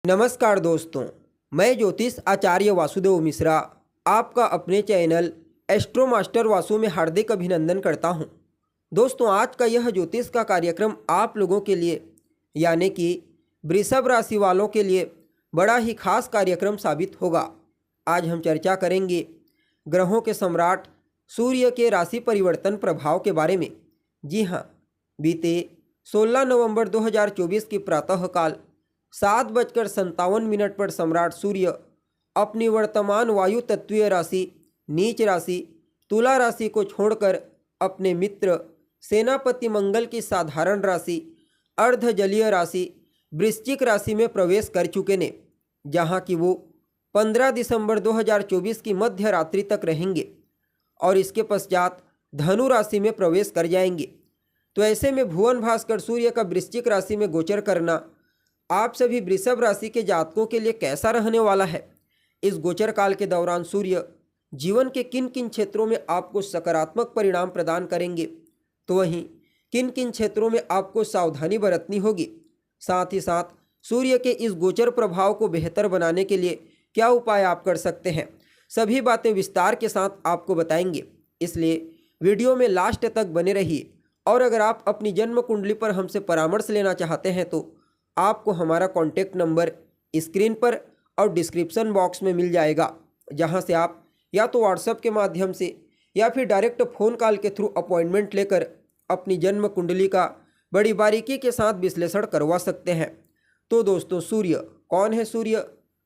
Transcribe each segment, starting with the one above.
नमस्कार दोस्तों, मैं ज्योतिष आचार्य वासुदेव मिश्रा आपका अपने चैनल एस्ट्रो मास्टर वासु में हार्दिक अभिनंदन करता हूं। दोस्तों, आज का यह ज्योतिष का कार्यक्रम आप लोगों के लिए यानी कि वृषभ राशि वालों के लिए बड़ा ही खास कार्यक्रम साबित होगा। आज हम चर्चा करेंगे ग्रहों के सम्राट सूर्य के राशि परिवर्तन प्रभाव के बारे में। जी हाँ, बीते 16 नवंबर 2024 की प्रातःकाल 7:57 पर सम्राट सूर्य अपनी वर्तमान वायु तत्वीय राशि नीच राशि तुला राशि को छोड़कर अपने मित्र सेनापति मंगल की साधारण राशि अर्धजलीय राशि वृश्चिक राशि में प्रवेश कर चुके ने, जहां कि वो 15 दिसंबर 2024 की मध्य रात्रि तक रहेंगे और इसके पश्चात धनु राशि में प्रवेश कर जाएंगे। तो ऐसे में भुवन भास्कर सूर्य का वृश्चिक राशि में गोचर करना आप सभी वृषभ राशि के जातकों के लिए कैसा रहने वाला है। इस गोचर काल के दौरान सूर्य जीवन के किन किन क्षेत्रों में आपको सकारात्मक परिणाम प्रदान करेंगे, तो वहीं किन किन क्षेत्रों में आपको सावधानी बरतनी होगी। साथ ही साथ सूर्य के इस गोचर प्रभाव को बेहतर बनाने के लिए क्या उपाय आप कर सकते हैं, सभी बातें विस्तार के साथ आपको बताएंगे। इसलिए वीडियो में लास्ट तक बने रहिए। और अगर आप अपनी जन्म कुंडली पर हमसे परामर्श लेना चाहते हैं तो आपको हमारा कॉन्टैक्ट नंबर स्क्रीन पर और डिस्क्रिप्शन बॉक्स में मिल जाएगा, जहां से आप या तो व्हाट्सएप के माध्यम से या फिर डायरेक्ट फ़ोन कॉल के थ्रू अपॉइंटमेंट लेकर अपनी जन्म कुंडली का बड़ी बारीकी के साथ विश्लेषण करवा सकते हैं। तो दोस्तों, सूर्य कौन है? सूर्य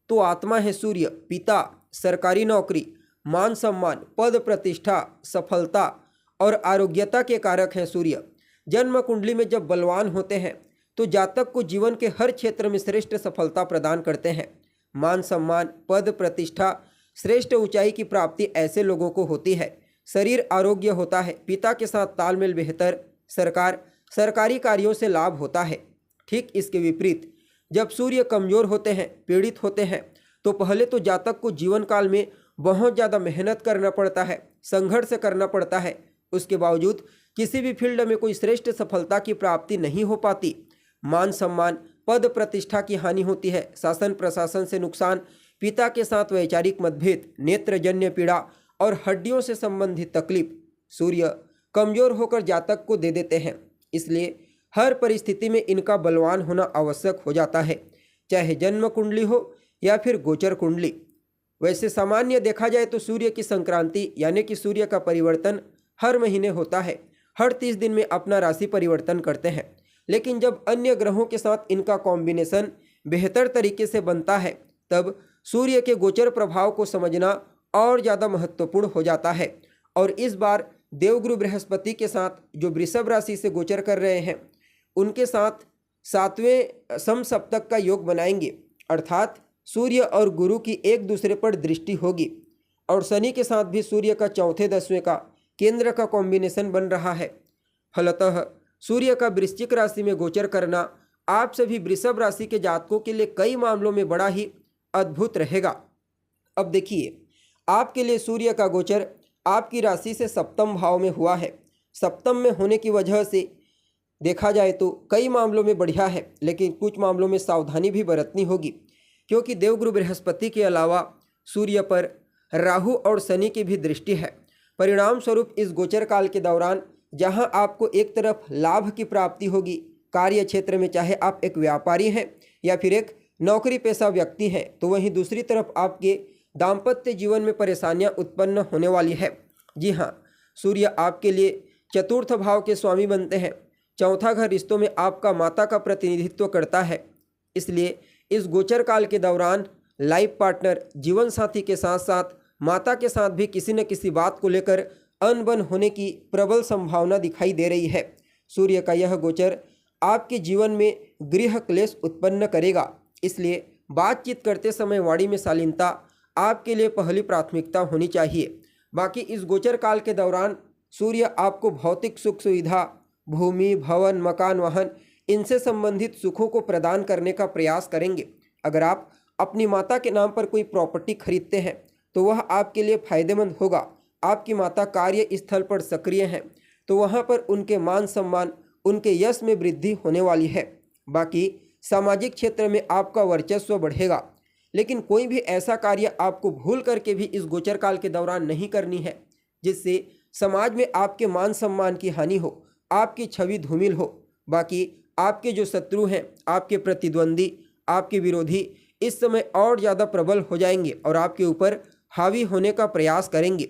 तो आत्मा है। सूर्य पिता, सरकारी नौकरी, मान सम्मान, पद प्रतिष्ठा, सफलता और आरोग्यता के कारक हैं। सूर्य जन्म कुंडली में जब बलवान होते हैं तो जातक को जीवन के हर क्षेत्र में श्रेष्ठ सफलता प्रदान करते हैं। मान सम्मान, पद प्रतिष्ठा, श्रेष्ठ ऊंचाई की प्राप्ति ऐसे लोगों को होती है। शरीर आरोग्य होता है। पिता के साथ तालमेल बेहतर, सरकारी कार्यों से लाभ होता है। ठीक इसके विपरीत जब सूर्य कमजोर होते हैं, पीड़ित होते हैं, तो पहले तो जातक को जीवन काल में बहुत ज़्यादा मेहनत करना पड़ता है, संघर्ष करना पड़ता है। उसके बावजूद किसी भी फील्ड में कोई श्रेष्ठ सफलता की प्राप्ति नहीं हो पाती। मान सम्मान, पद प्रतिष्ठा की हानि होती है। शासन प्रशासन से नुकसान, पिता के साथ वैचारिक मतभेद, नेत्रजन्य पीड़ा और हड्डियों से संबंधित तकलीफ सूर्य कमजोर होकर जातक को दे देते हैं। इसलिए हर परिस्थिति में इनका बलवान होना आवश्यक हो जाता है, चाहे जन्म कुंडली हो या फिर गोचर कुंडली। वैसे सामान्य देखा जाए तो सूर्य की संक्रांति यानी कि सूर्य का परिवर्तन हर महीने होता है। हर 30 दिन में अपना राशि परिवर्तन करते हैं। लेकिन जब अन्य ग्रहों के साथ इनका कॉम्बिनेशन बेहतर तरीके से बनता है, तब सूर्य के गोचर प्रभाव को समझना और ज़्यादा महत्वपूर्ण हो जाता है। और इस बार देवगुरु बृहस्पति के साथ जो वृषभ राशि से गोचर कर रहे हैं, उनके साथ 7वें समसप्तक का योग बनाएंगे, अर्थात सूर्य और गुरु की एक दूसरे पर दृष्टि होगी। और शनि के साथ भी सूर्य का चौथे 10वें का केंद्र का कॉम्बिनेशन बन रहा है। फलतः सूर्य का वृश्चिक राशि में गोचर करना आप सभी वृषभ राशि के जातकों के लिए कई मामलों में बड़ा ही अद्भुत रहेगा। अब देखिए, आपके लिए सूर्य का गोचर आपकी राशि से सप्तम भाव में हुआ है। सप्तम में होने की वजह से देखा जाए तो कई मामलों में बढ़िया है, लेकिन कुछ मामलों में सावधानी भी बरतनी होगी, क्योंकि देवगुरु बृहस्पति के अलावा सूर्य पर राहु और शनि की भी दृष्टि है। परिणाम स्वरूप इस गोचर काल के दौरान जहां आपको एक तरफ लाभ की प्राप्ति होगी कार्य क्षेत्र में, चाहे आप एक व्यापारी हैं या फिर एक नौकरी पेशा व्यक्ति हैं, तो वहीं दूसरी तरफ आपके दाम्पत्य जीवन में परेशानियां उत्पन्न होने वाली है। जी हाँ, सूर्य आपके लिए चतुर्थ भाव के स्वामी बनते हैं। चौथा घर रिश्तों में आपका माता का प्रतिनिधित्व करता है। इसलिए इस गोचर काल के दौरान लाइफ पार्टनर, जीवन साथी के साथ साथ माता के साथ भी किसी न किसी बात को लेकर अनबन होने की प्रबल संभावना दिखाई दे रही है। सूर्य का यह गोचर आपके जीवन में गृह क्लेश उत्पन्न करेगा। इसलिए बातचीत करते समय वाणी में शालीनता आपके लिए पहली प्राथमिकता होनी चाहिए। बाकी इस गोचर काल के दौरान सूर्य आपको भौतिक सुख सुविधा, भूमि, भवन, मकान, वाहन, इनसे संबंधित सुखों को प्रदान करने का प्रयास करेंगे। अगर आप अपनी माता के नाम पर कोई प्रॉपर्टी खरीदते हैं तो वह आपके लिए फायदेमंद होगा। आपकी माता कार्य स्थल पर सक्रिय हैं तो वहाँ पर उनके मान सम्मान, उनके यश में वृद्धि होने वाली है। बाकी सामाजिक क्षेत्र में आपका वर्चस्व बढ़ेगा। लेकिन कोई भी ऐसा कार्य आपको भूल करके भी इस गोचर काल के दौरान नहीं करनी है जिससे समाज में आपके मान सम्मान की हानि हो, आपकी छवि धूमिल हो। बाकी आपके जो शत्रु हैं, आपके प्रतिद्वंदी, आपके विरोधी इस समय और ज़्यादा प्रबल हो जाएंगे और आपके ऊपर हावी होने का प्रयास करेंगे।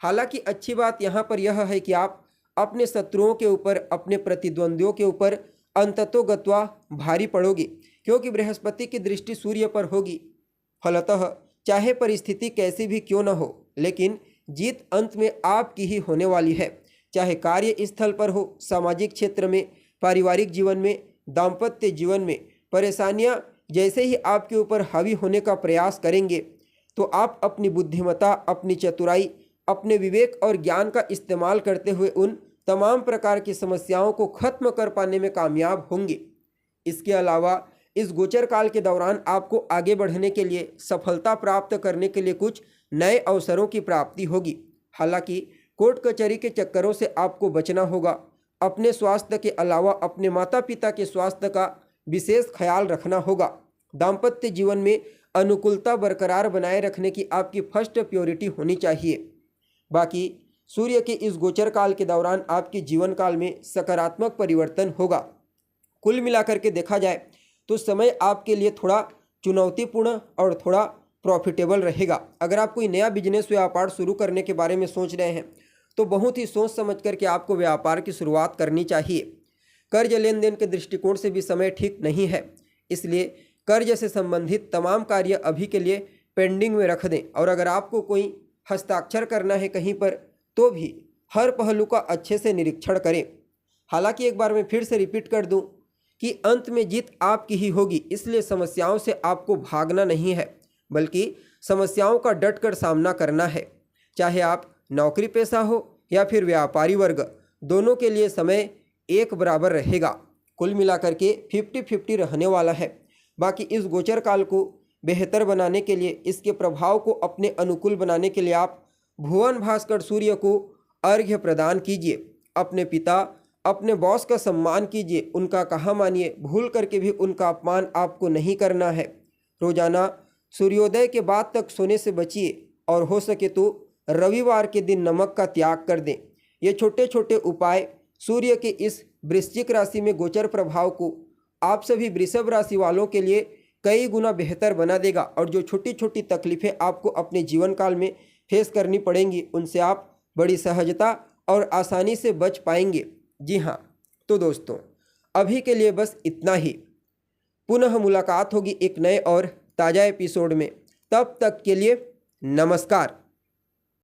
हालांकि अच्छी बात यहाँ पर यह है कि आप अपने शत्रुओं के ऊपर, अपने प्रतिद्वंदियों के ऊपर अंततोगत्वा भारी पड़ोगे, क्योंकि बृहस्पति की दृष्टि सूर्य पर होगी। फलतः चाहे परिस्थिति कैसी भी क्यों न हो, लेकिन जीत अंत में आपकी ही होने वाली है। चाहे कार्य स्थल पर हो, सामाजिक क्षेत्र में, पारिवारिक जीवन में, दाम्पत्य जीवन में परेशानियां जैसे ही आपके ऊपर हावी होने का प्रयास करेंगे तो आप अपनी बुद्धिमत्ता, अपनी चतुराई, अपने विवेक और ज्ञान का इस्तेमाल करते हुए उन तमाम प्रकार की समस्याओं को खत्म कर पाने में कामयाब होंगे। इसके अलावा इस गोचर काल के दौरान आपको आगे बढ़ने के लिए, सफलता प्राप्त करने के लिए कुछ नए अवसरों की प्राप्ति होगी। हालांकि कोर्ट कचहरी के चक्करों से आपको बचना होगा। अपने स्वास्थ्य के अलावा अपने माता पिता के स्वास्थ्य का विशेष ख्याल रखना होगा। दाम्पत्य जीवन में अनुकूलता बरकरार बनाए रखने की आपकी फर्स्ट प्रायोरिटी होनी चाहिए। बाकी सूर्य के इस गोचर काल के दौरान आपके जीवन काल में सकारात्मक परिवर्तन होगा। कुल मिलाकर के देखा जाए तो समय आपके लिए थोड़ा चुनौतीपूर्ण और थोड़ा प्रॉफिटेबल रहेगा। अगर आप कोई नया बिजनेस व्यापार शुरू करने के बारे में सोच रहे हैं तो बहुत ही सोच समझ करके आपको व्यापार की शुरुआत करनी चाहिए। कर्ज लेन देन के दृष्टिकोण से भी समय ठीक नहीं है, इसलिए कर्ज से संबंधित तमाम कार्य अभी के लिए पेंडिंग में रख दें। और अगर आपको कोई हस्ताक्षर करना है कहीं पर तो भी हर पहलू का अच्छे से निरीक्षण करें। हालांकि एक बार मैं फिर से रिपीट कर दूं कि अंत में जीत आपकी ही होगी, इसलिए समस्याओं से आपको भागना नहीं है बल्कि समस्याओं का डटकर सामना करना है। चाहे आप नौकरी पेशा हो या फिर व्यापारी वर्ग, दोनों के लिए समय एक बराबर रहेगा। कुल मिलाकर के 50-50 रहने वाला है। बाकी इस गोचर काल को बेहतर बनाने के लिए, इसके प्रभाव को अपने अनुकूल बनाने के लिए आप भुवन भास्कर सूर्य को अर्घ्य प्रदान कीजिए। अपने पिता, अपने बॉस का सम्मान कीजिए, उनका कहा मानिए, भूल करके भी उनका अपमान आपको नहीं करना है। रोजाना सूर्योदय के बाद तक सोने से बचिए और हो सके तो रविवार के दिन नमक का त्याग कर दें। ये छोटे छोटे उपाय सूर्य के इस वृश्चिक राशि में गोचर प्रभाव को आप सभी वृषभ राशि वालों के लिए कई गुना बेहतर बना देगा। और जो छोटी छोटी तकलीफें आपको अपने जीवन काल में फेस करनी पड़ेंगी, उनसे आप बड़ी सहजता और आसानी से बच पाएंगे। जी हाँ, तो दोस्तों अभी के लिए बस इतना ही। पुनः मुलाकात होगी एक नए और ताज़ा एपिसोड में। तब तक के लिए नमस्कार।